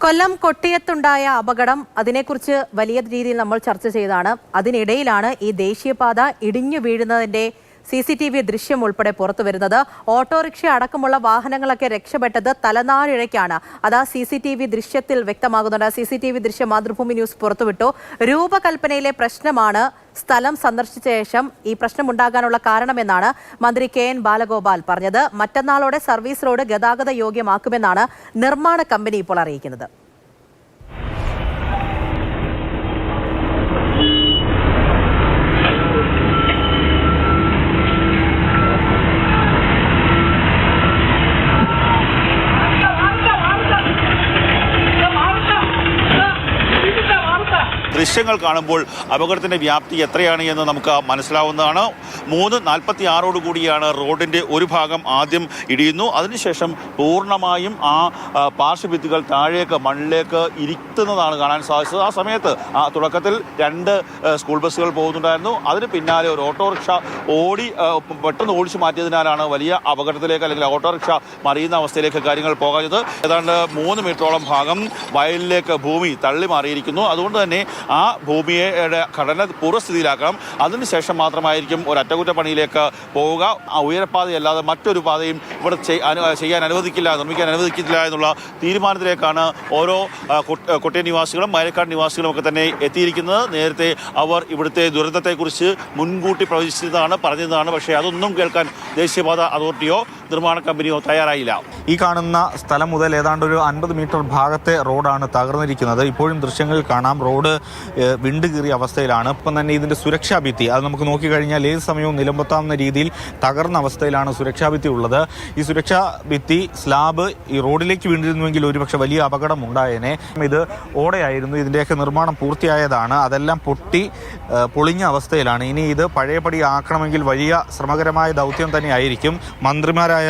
കൊല്ലം കൊട്ടിയത്തുണ്ടായ അപകടം അതിനെക്കുറിച്ച് വലിയ രീതിയിൽ നമ്മൾ ചർച്ച ചെയ്തതാണ്. അതിനിടയിലാണ് ഈ ദേശീയപാത ഇടിഞ്ഞു വീഴുന്നതിന്റെ CCTV ദൃശ്യം ഉൾപ്പെടെ പുറത്തു വരുന്നത്. ഓട്ടോറിക്ഷ അടക്കമുള്ള വാഹനങ്ങളൊക്കെ രക്ഷപ്പെട്ടത് തലനാരിഴയ്ക്കാണ്. അത് CCTV ദൃശ്യത്തിൽ വ്യക്തമാകുന്നുണ്ട്. CCTV ദൃശ്യം മാതൃഭൂമി ന്യൂസ് പുറത്തുവിട്ടു. രൂപകൽപ്പനയിലെ പ്രശ്നമാണ് സ്ഥലം സന്ദർശിച്ച ശേഷം ഈ പ്രശ്നമുണ്ടാകാനുള്ള കാരണമെന്നാണ് മന്ത്രി KN ബാലഗോപാൽ പറഞ്ഞത്. മറ്റന്നാളോടെ സർവീസ് റോഡ് ഗതാഗത യോഗ്യമാക്കുമെന്നാണ് നിർമ്മാണ കമ്പനി ഇപ്പോൾ അറിയിക്കുന്നത്. ദൃശ്യങ്ങൾ കാണുമ്പോൾ അപകടത്തിൻ്റെ വ്യാപ്തി എത്രയാണ് എന്ന് നമുക്ക് മനസ്സിലാവുന്നതാണ്. 3:46 കൂടിയാണ് റോഡിൻ്റെ ഒരു ഭാഗം ആദ്യം ഇടിയുന്നു. അതിനുശേഷം പൂർണ്ണമായും ആ പാർശ്വഭിത്തികൾ താഴേക്ക് മണ്ണിലേക്ക് ഇരുത്തുന്നതാണ് കാണാൻ സാധിച്ചത്. ആ സമയത്ത് തുടക്കത്തിൽ 2 സ്കൂൾ ബസ്സുകൾ പോകുന്നുണ്ടായിരുന്നു. അതിന് പിന്നാലെ ഒരു ഓട്ടോറിക്ഷ പെട്ടെന്ന് ഓടിച്ചു മാറ്റിയതിനാലാണ് വലിയ അപകടത്തിലേക്ക് അല്ലെങ്കിൽ ഓട്ടോറിക്ഷ മറിയുന്ന അവസ്ഥയിലേക്ക് കാര്യങ്ങൾ പോകാഞ്ഞത്. ഏതാണ്ട് 3 മീറ്ററോളം ഭാഗം വയലിലേക്ക് ഭൂമി തള്ളി മാറിയിരിക്കുന്നു. അതുകൊണ്ട് തന്നെ ആ ഭൂമിയുടെ ഘടന പൂർവ്വസ്ഥിതിയിലാക്കണം. അതിനുശേഷം മാത്രമായിരിക്കും ഒരു അറ്റകുറ്റപ്പണിയിലേക്ക് പോവുക. ആ ഉയരപ്പാതയല്ലാതെ മറ്റൊരു പാതയും ഇവിടെ ചെയ്യാൻ അനുവദിക്കില്ല, നിർമ്മിക്കാൻ അനുവദിക്കില്ല എന്നുള്ള തീരുമാനത്തിലേക്കാണ് ഓരോ കൊട്ടിയം നിവാസികളും മൈലക്കാട് നിവാസികളും ഒക്കെ തന്നെ എത്തിയിരിക്കുന്നത്. നേരത്തെ അവർ ഇവിടുത്തെ ദുരന്തത്തെക്കുറിച്ച് മുൻകൂട്ടി പ്രവചിച്ചതാണ്, പറഞ്ഞതാണ്. പക്ഷേ അതൊന്നും കേൾക്കാൻ ദേശീയപാത അതോറിറ്റിയോ നിർമ്മാണ കമ്പനിയോ തയ്യാറായില്ല. ഈ കാണുന്ന സ്ഥലം മുതൽ ഏതാണ്ട് ഒരു 50 മീറ്റർ ഭാഗത്തെ റോഡാണ് തകർന്നിരിക്കുന്നത്. ഇപ്പോഴും ദൃശ്യങ്ങളിൽ കാണാം റോഡ് വിണ്ടുകീറിയ അവസ്ഥയിലാണ്. ഇപ്പം തന്നെ ഇതിൻ്റെ സുരക്ഷാ ഭിത്തി അത് നമുക്ക് നോക്കിക്കഴിഞ്ഞാൽ ഏത് സമയവും നിലമ്പത്താവുന്ന രീതിയിൽ തകർന്ന അവസ്ഥയിലാണ് സുരക്ഷാ ഭിത്തി ഉള്ളത്. ഈ സുരക്ഷാ ഭിത്തി സ്ലാബ് ഈ റോഡിലേക്ക് വീണ്ടിരുന്നുവെങ്കിൽ ഒരുപക്ഷെ വലിയ അപകടം ഉണ്ടായേനെ. ഇത് ഓടയായിരുന്നു, ഇതിൻ്റെയൊക്കെ നിർമ്മാണം പൂർത്തിയായതാണ്. അതെല്ലാം പൊളിഞ്ഞ അവസ്ഥയിലാണ്. ഇനി ഇത് പഴയപടി ആക്കണമെങ്കിൽ വലിയ ശ്രമകരമായ ദൗത്യം തന്നെ ആയിരിക്കും. മന്ത്രിമാരായ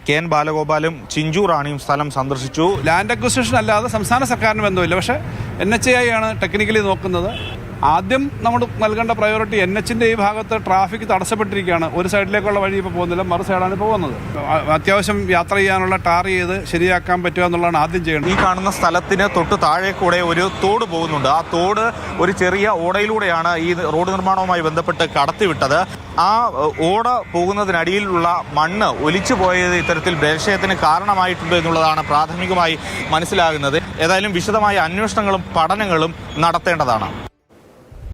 KN ബാലഗോപാലും ചിഞ്ചു റാണിയും സ്ഥലം സന്ദർശിച്ചു. ലാൻഡ് അക്വിസിഷൻ അല്ലാതെ സംസ്ഥാന സർക്കാരിന് ബന്ധമില്ല. പക്ഷേ NHAI ആണ് ടെക്നിക്കലി നോക്കുന്നത്. ആദ്യം നമ്മൾ നൽകേണ്ട പ്രയോറിറ്റി NHന്റെ ഈ ഭാഗത്ത് ട്രാഫിക് തടസ്സപ്പെട്ടിരിക്കുകയാണ്. ഒരു സൈഡിലേക്കുള്ള വഴി ഇപ്പോൾ പോകുന്നില്ല, മറു സൈഡാണ് പോകുന്നത്. അത്യാവശ്യം യാത്ര ചെയ്യാനുള്ള ടാർ ചെയ്ത് ശരിയാക്കാൻ പറ്റുക എന്നുള്ളതാണ് ആദ്യം ചെയ്യേണ്ടത്. ഈ കാണുന്ന സ്ഥലത്തിന് തൊട്ട് താഴെ കൂടെ ഒരു തോട് പോകുന്നുണ്ട്. ആ തോട് ഒരു ചെറിയ ഓടയിലൂടെയാണ് ഈ റോഡ് നിർമ്മാണവുമായി ബന്ധപ്പെട്ട് കടത്തിവിട്ടത്. ആ ഓട പോകുന്നതിനടിയിലുള്ള മണ്ണ് ഒലിച്ചു പോയത് ഇത്തരത്തിൽ ബലക്ഷയത്തിന് കാരണമായിട്ടുണ്ട് എന്നുള്ളതാണ് പ്രാഥമികമായി മനസ്സിലാകുന്നത്. ഏതായാലും വിശദമായ അന്വേഷണങ്ങളും പഠനങ്ങളും നടത്തേണ്ടതാണ്.